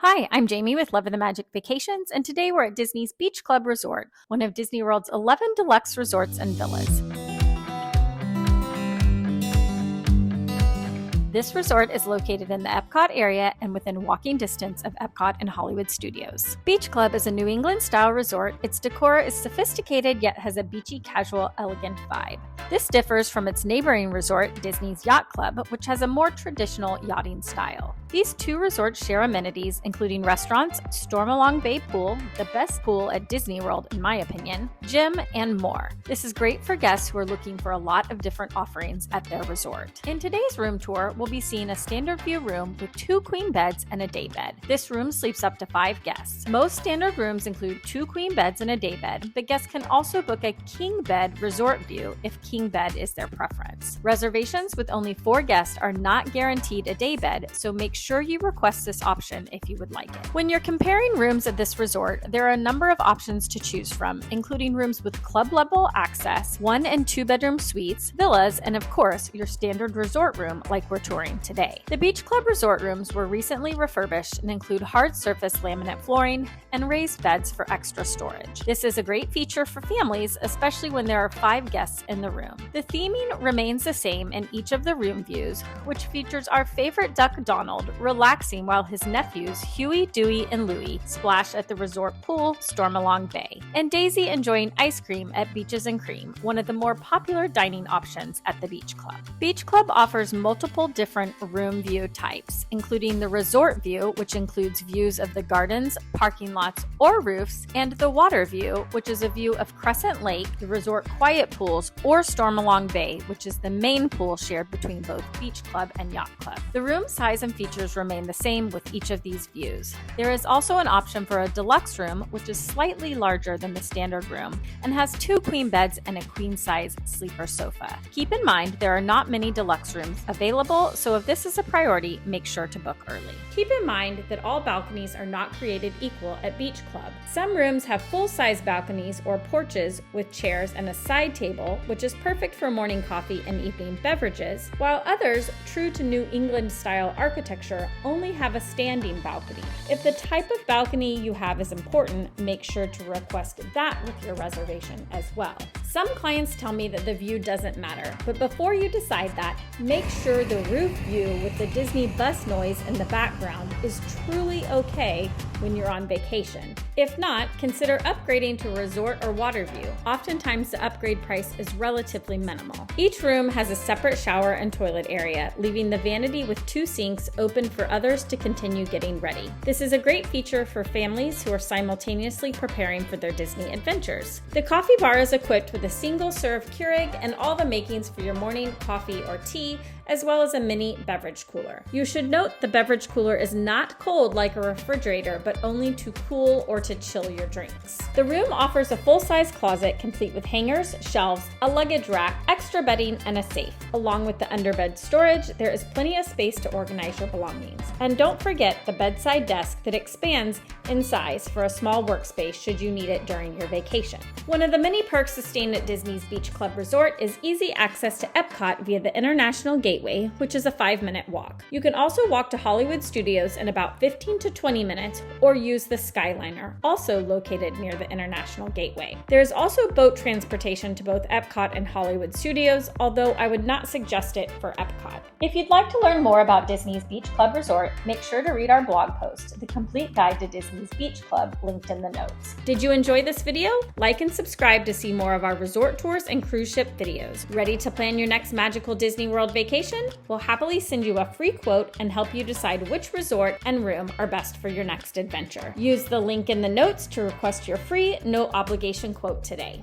Hi, I'm Jamie with Love of the Magic Vacations, and today we're at Disney's Beach Club Resort, one of Disney World's 11 deluxe resorts and villas. This resort is located in the Epcot area and within walking distance of Epcot and Hollywood Studios. Beach Club is a New England-style resort. Its decor is sophisticated yet has a beachy, casual, elegant vibe. This differs from its neighboring resort, Disney's Yacht Club, which has a more traditional yachting style. These two resorts share amenities, including restaurants, Stormalong Bay Pool, the best pool at Disney World in my opinion, gym, and more. This is great for guests who are looking for a lot of different offerings at their resort. In today's room tour, we'll be seeing a standard view room with 2 queen beds and a day bed. This room sleeps up to 5 guests. Most standard rooms include 2 queen beds and a day bed, but guests can also book a king bed resort view if king bed is their preference. Reservations with only 4 guests are not guaranteed a day bed, so make sure you request this option if you would like it. When you're comparing rooms at this resort, there are a number of options to choose from, including rooms with club level access, 1 and 2 bedroom suites, villas, and of course, your standard resort room like we're touring today. The Beach Club resort rooms were recently refurbished and include hard surface laminate flooring and raised beds for extra storage. This is a great feature for families, especially when there are 5 guests in the room. The theming remains the same in each of the room views, which features our favorite duck Donald relaxing while his nephews Huey, Dewey, and Louie splash at the resort pool, Stormalong Bay, and Daisy enjoying ice cream at Beaches and Cream, one of the more popular dining options at the Beach Club. Beach Club offers multiple different room view types, including the resort view, which includes views of the gardens, parking lots, or roofs, and the water view, which is a view of Crescent Lake, the resort quiet pools, or Stormalong Bay, which is the main pool shared between both Beach Club and Yacht Club. The room size and features remain the same with each of these views. There is also an option for a deluxe room, which is slightly larger than the standard room and has 2 queen beds and a queen-size sleeper sofa. Keep in mind there are not many deluxe rooms available, so if this is a priority, make sure to book early. Keep in mind that all balconies are not created equal at Beach Club. Some rooms have full-size balconies or porches with chairs and a side table, which is perfect for morning coffee and evening beverages, while others, true to New England-style architecture, only have a standing balcony. If the type of balcony you have is important, make sure to request that with your reservation as well. Some clients tell me that the view doesn't matter, but before you decide that, make sure the roof view with the Disney bus noise in the background is truly okay when you're on vacation. If not, consider upgrading to resort or water view. Oftentimes the upgrade price is relatively minimal. Each room has a separate shower and toilet area, leaving the vanity with 2 sinks open for others to continue getting ready. This is a great feature for families who are simultaneously preparing for their Disney adventures. The coffee bar is equipped with a single-serve Keurig and all the makings for your morning coffee or tea, as well as a mini beverage cooler. You should note the beverage cooler is not cold like a refrigerator, but only to cool or to chill your drinks. The room offers a full-size closet complete with hangers, shelves, a luggage rack, extra bedding, and a safe. Along with the underbed storage, there is plenty of space to organize your belongings. And don't forget the bedside desk that expands in size for a small workspace should you need it during your vacation. One of the many perks of staying at Disney's Beach Club Resort is easy access to Epcot via the International Gateway, which is a 5-minute walk. You can also walk to Hollywood Studios in about 15 to 20 minutes or use the Skyliner, also located near the International Gateway. There is also boat transportation to both Epcot and Hollywood Studios, although I would not suggest it for Epcot. If you'd like to learn more about Disney's Beach Club Resort, make sure to read our blog post, The Complete Guide to Disney's Beach Club, linked in the notes. Did you enjoy this video? Like and subscribe to see more of our resort tours and cruise ship videos. Ready to plan your next magical Disney World vacation? We'll happily send you a free quote and help you decide which resort and room are best for your next adventure. Use the link in the notes to request your free, no obligation quote today.